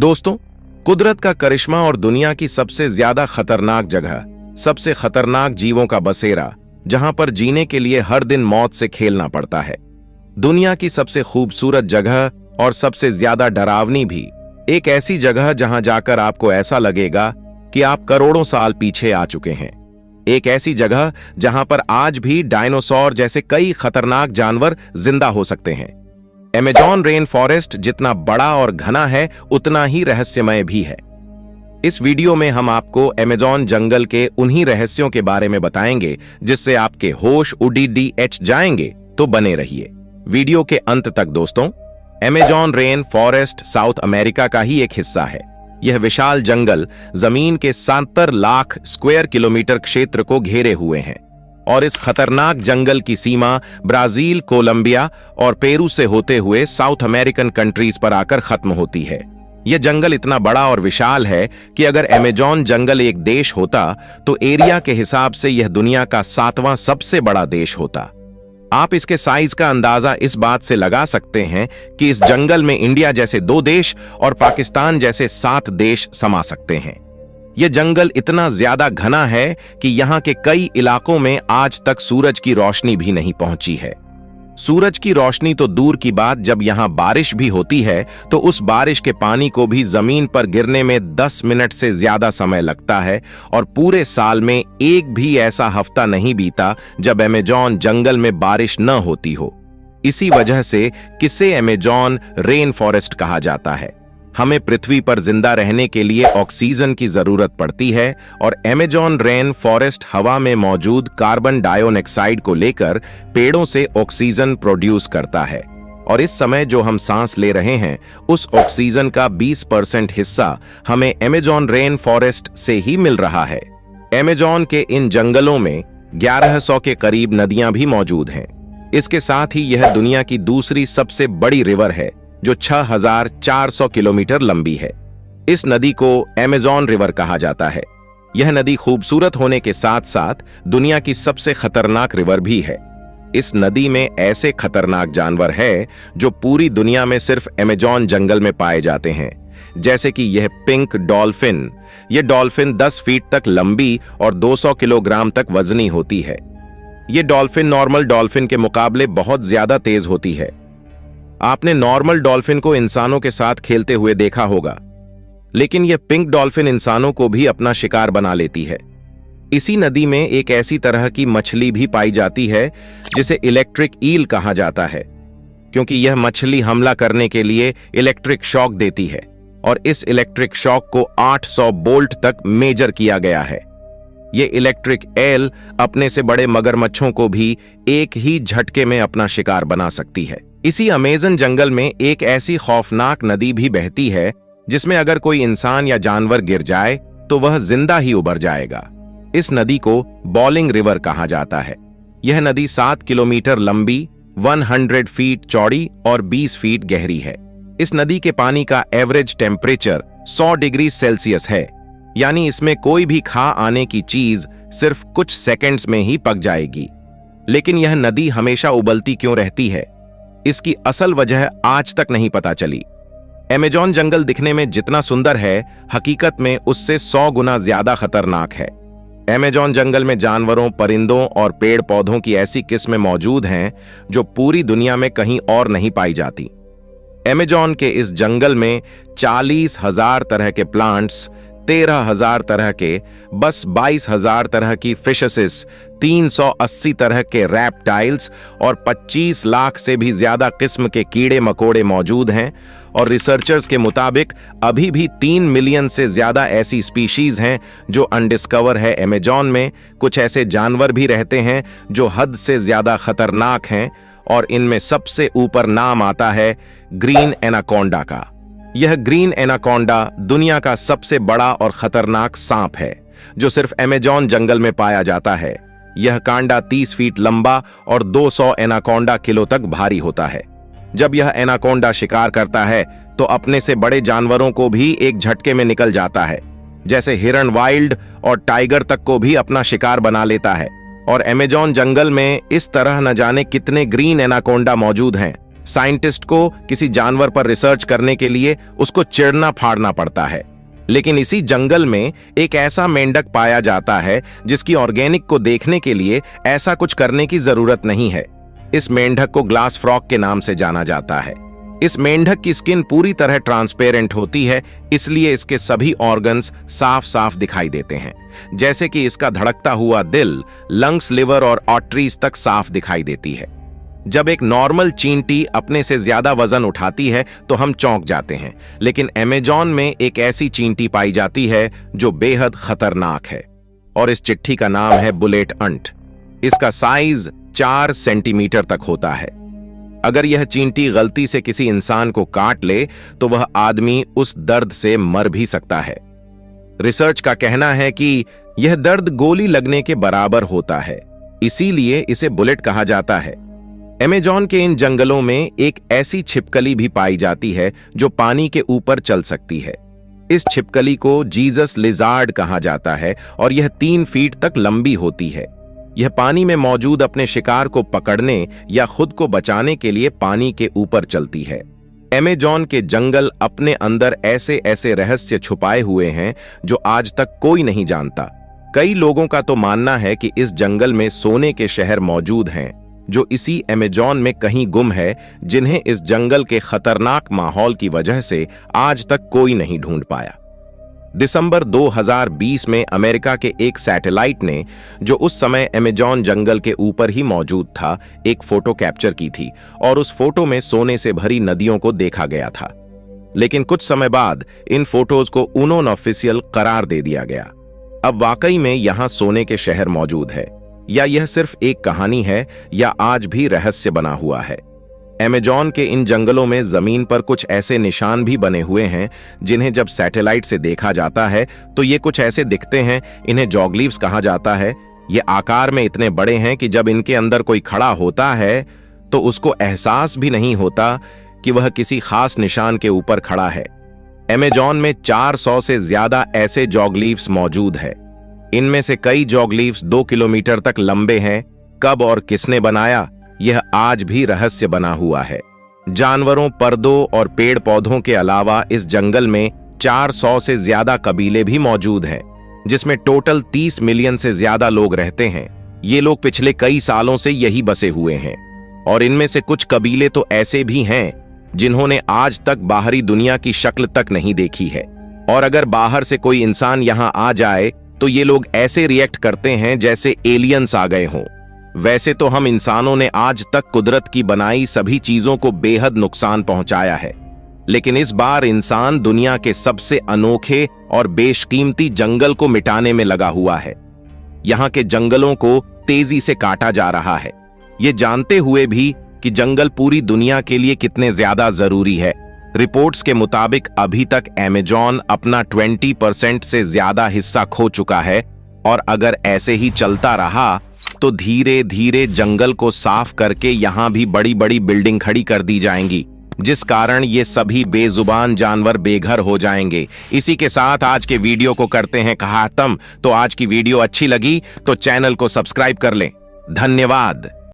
दोस्तों, कुदरत का करिश्मा और दुनिया की सबसे ज्यादा खतरनाक जगह, सबसे खतरनाक जीवों का बसेरा, जहां पर जीने के लिए हर दिन मौत से खेलना पड़ता है। दुनिया की सबसे खूबसूरत जगह और सबसे ज्यादा डरावनी भी, एक ऐसी जगह जहां जाकर आपको ऐसा लगेगा कि आप करोड़ों साल पीछे आ चुके हैं। एक ऐसी जगह जहां पर आज भी डायनासोर जैसे कई खतरनाक जानवर जिंदा हो सकते हैं। अमेज़न रेन फॉरेस्ट जितना बड़ा और घना है, उतना ही रहस्यमय भी है। इस वीडियो में हम आपको अमेज़न जंगल के उन्हीं रहस्यों के बारे में बताएंगे जिससे आपके होश उड़ीडीएच जाएंगे, तो बने रहिए वीडियो के अंत तक। दोस्तों, Amazon rain forest south America का ही एक हिस्सा है। यह विशाल जंगल जमीन के 70 लाख स्क्वायर किलोमीटर क्षेत्र को घेरे हुए हैं और इस खतरनाक जंगल की सीमा ब्राजील, कोलंबिया और पेरू से होते हुए साउथ अमेरिकन कंट्रीज पर आकर खत्म होती है। यह जंगल इतना बड़ा और विशाल है कि अगर अमेज़न जंगल एक देश होता तो एरिया के हिसाब से यह दुनिया का 7वां सबसे बड़ा देश होता। आप इसके साइज का अंदाजा इस बात से लगा सकते हैं कि इस जंगल में इंडिया जैसे 2 देश और पाकिस्तान जैसे 7 देश समा सकते हैं। यह जंगल इतना ज्यादा घना है कि यहाँ के कई इलाकों में आज तक सूरज की रोशनी भी नहीं पहुंची है। सूरज की रोशनी तो दूर की बात, जब यहाँ बारिश भी होती है तो उस बारिश के पानी को भी जमीन पर गिरने में 10 मिनट से ज्यादा समय लगता है और पूरे साल में एक भी ऐसा हफ्ता नहीं बीता जब अमेज़न जंगल में बारिश न होती हो। इसी वजह से किसे अमेज़न रेन फॉरेस्ट कहा जाता है। हमें पृथ्वी पर जिंदा रहने के लिए ऑक्सीजन की जरूरत पड़ती है और अमेज़न रेन फॉरेस्ट हवा में मौजूद कार्बन डाइऑक्साइड को लेकर पेड़ों से ऑक्सीजन प्रोड्यूस करता है। और इस समय जो हम सांस ले रहे हैं, उस ऑक्सीजन का 20% हिस्सा हमें अमेज़न रेन फॉरेस्ट से ही मिल रहा है। अमेज़न के इन जंगलों में 1100 के करीब नदियां भी मौजूद हैं। इसके साथ ही यह दुनिया की दूसरी सबसे बड़ी रिवर है जो 6400 किलोमीटर लंबी है। इस नदी को अमेज़न रिवर कहा जाता है। यह नदी खूबसूरत होने के साथ साथ दुनिया की सबसे खतरनाक रिवर भी है। इस नदी में ऐसे खतरनाक जानवर हैं जो पूरी दुनिया में सिर्फ अमेज़न जंगल में पाए जाते हैं, जैसे कि यह पिंक डॉल्फिन। यह डॉल्फिन 10 फीट तक लंबी और 200 किलोग्राम तक वजनी होती है। यह डॉल्फिन नॉर्मल डॉल्फिन के मुकाबले बहुत ज्यादा तेज होती है। आपने नॉर्मल डॉल्फिन को इंसानों के साथ खेलते हुए देखा होगा, लेकिन यह पिंक डॉल्फिन इंसानों को भी अपना शिकार बना लेती है। इसी नदी में एक ऐसी तरह की मछली भी पाई जाती है जिसे इलेक्ट्रिक ईल कहा जाता है, क्योंकि यह मछली हमला करने के लिए इलेक्ट्रिक शॉक देती है और इस इलेक्ट्रिक शॉक को 800 वोल्ट तक मेजर किया गया है। यह इलेक्ट्रिक ईल अपने से बड़े मगरमच्छों को भी एक ही झटके में अपना शिकार बना सकती है। इसी अमेज़न जंगल में एक ऐसी खौफनाक नदी भी बहती है जिसमें अगर कोई इंसान या जानवर गिर जाए तो वह जिंदा ही उबर जाएगा। इस नदी को बॉलिंग रिवर कहा जाता है। यह नदी 7 किलोमीटर लंबी, 100 फीट चौड़ी और 20 फीट गहरी है। इस नदी के पानी का एवरेज टेम्परेचर 100 डिग्री सेल्सियस है, यानी इसमें कोई भी खा आने की चीज सिर्फ कुछ सेकंड्स में ही पक जाएगी। लेकिन यह नदी हमेशा उबलती क्यों रहती है, इसकी असल वजह आज तक नहीं पता चली। अमेज़न जंगल दिखने में जितना सुंदर है, हकीकत में उससे 100 गुना ज्यादा खतरनाक है। अमेज़न जंगल में जानवरों, परिंदों और पेड़ पौधों की ऐसी किस्में मौजूद हैं जो पूरी दुनिया में कहीं और नहीं पाई जाती। अमेज़न के इस जंगल में 40,000 तरह के प्लांट्स, 13,000 तरह के, बस 22,000 तरह की फिशेस, 380 तरह के रैप्टाइल्स और 25 लाख से भी ज्यादा किस्म के कीड़े मकोड़े मौजूद हैं। और रिसर्चर्स के मुताबिक अभी भी 3 मिलियन से ज्यादा ऐसी स्पीशीज हैं जो अनडिस्कवर है अमेज़न में। कुछ ऐसे जानवर भी रहते हैं जो हद से ज्यादा खतरनाक हैं और इनमें सबसे ऊपर नाम आता है ग्रीन एनाकोंडा का। यह ग्रीन एनाकोंडा दुनिया का सबसे बड़ा और खतरनाक सांप है जो सिर्फ अमेज़न जंगल में पाया जाता है। यह कांडा 30 फीट लंबा और 200 एनाकोंडा किलो तक भारी होता है। जब यह एनाकोंडा शिकार करता है तो अपने से बड़े जानवरों को भी एक झटके में निकल जाता है, जैसे हिरण, वाइल्ड और टाइगर तक को भी अपना शिकार बना लेता है। और अमेज़न जंगल में इस तरह न जाने कितने ग्रीन एनाकोंडा मौजूद हैं। साइंटिस्ट को किसी जानवर पर रिसर्च करने के लिए उसको चिरना फाड़ना पड़ता है, लेकिन इसी जंगल में एक ऐसा मेंढक पाया जाता है जिसकी ऑर्गेनिक को देखने के लिए ऐसा कुछ करने की जरूरत नहीं है। इस मेंढक को ग्लास फ्रॉग के नाम से जाना जाता है। इस मेंढक की स्किन पूरी तरह ट्रांसपेरेंट होती है, इसलिए इसके सभी ऑर्गन्स साफ साफ दिखाई देते हैं, जैसे कि इसका धड़कता हुआ दिल, लंग्स, लिवर और आर्टरीज तक साफ दिखाई देती है। जब एक नॉर्मल चींटी अपने से ज्यादा वजन उठाती है तो हम चौंक जाते हैं, लेकिन अमेज़न में एक ऐसी चींटी पाई जाती है जो बेहद खतरनाक है, और इस चिट्ठी का नाम है बुलेट अंट। इसका साइज 4 सेंटीमीटर तक होता है। अगर यह चींटी गलती से किसी इंसान को काट ले तो वह आदमी उस दर्द से मर भी सकता है। रिसर्च का कहना है कि यह दर्द गोली लगने के बराबर होता है, इसीलिए इसे बुलेट कहा जाता है। अमेज़न के इन जंगलों में एक ऐसी छिपकली भी पाई जाती है जो पानी के ऊपर चल सकती है। इस छिपकली को जीसस लिजार्ड कहा जाता है और यह 3 फीट तक लंबी होती है। यह पानी में मौजूद अपने शिकार को पकड़ने या खुद को बचाने के लिए पानी के ऊपर चलती है। अमेज़न के जंगल अपने अंदर ऐसे ऐसे रहस्य छुपाए हुए हैं जो आज तक कोई नहीं जानता। कई लोगों का तो मानना है कि इस जंगल में सोने के शहर मौजूद हैं जो इसी अमेज़न में कहीं गुम है, जिन्हें इस जंगल के खतरनाक माहौल की वजह से आज तक कोई नहीं ढूंढ पाया। दिसंबर 2020 में अमेरिका के एक सैटेलाइट ने, जो उस समय अमेज़न जंगल के ऊपर ही मौजूद था, एक फोटो कैप्चर की थी और उस फोटो में सोने से भरी नदियों को देखा गया था। लेकिन कुछ समय बाद इन फोटोज को नॉन ऑफिशियल करार दे दिया गया। अब वाकई में यहां सोने के शहर मौजूद है, या यह सिर्फ एक कहानी है, या आज भी रहस्य बना हुआ है। अमेज़न के इन जंगलों में जमीन पर कुछ ऐसे निशान भी बने हुए हैं जिन्हें जब सैटेलाइट से देखा जाता है तो ये कुछ ऐसे दिखते हैं। इन्हें जॉगलीव्स कहा जाता है। ये आकार में इतने बड़े हैं कि जब इनके अंदर कोई खड़ा होता है तो उसको एहसास भी नहीं होता कि वह किसी खास निशान के ऊपर खड़ा है। अमेज़न में 400 से ज्यादा ऐसे जॉगलीव्स मौजूद है। इनमें से कई जॉगलीव्स 2 किलोमीटर तक लंबे हैं। कब और किसने बनाया, यह आज भी रहस्य बना हुआ है। जानवरों, पर्दों और पेड़ पौधों के अलावा इस जंगल में 400 से ज्यादा कबीले भी मौजूद हैं, जिसमें टोटल 30 मिलियन से ज्यादा लोग रहते हैं। ये लोग पिछले कई सालों से यही बसे हुए हैं, और इनमें से कुछ कबीले तो ऐसे भी हैं जिन्होंने आज तक बाहरी दुनिया की शक्ल तक नहीं देखी है। और अगर बाहर से कोई इंसान यहां आ जाए तो ये लोग ऐसे रिएक्ट करते हैं जैसे एलियंस आ गए हों। वैसे तो हम इंसानों ने आज तक कुदरत की बनाई सभी चीजों को बेहद नुकसान पहुंचाया है, लेकिन इस बार इंसान दुनिया के सबसे अनोखे और बेशकीमती जंगल को मिटाने में लगा हुआ है। यहाँ के जंगलों को तेजी से काटा जा रहा है, ये जानते हुए भी कि जंगल पूरी दुनिया के लिए कितने ज्यादा जरूरी है। रिपोर्ट्स के मुताबिक अभी तक अमेज़न अपना 20% से ज्यादा हिस्सा खो चुका है, और अगर ऐसे ही चलता रहा तो धीरे धीरे जंगल को साफ करके यहां भी बड़ी बड़ी बिल्डिंग खड़ी कर दी जाएंगी, जिस कारण ये सभी बेजुबान जानवर बेघर हो जाएंगे। इसी के साथ आज के वीडियो को करते हैं खत्म। तो आज की वीडियो अच्छी लगी तो चैनल को सब्सक्राइब कर लें। धन्यवाद।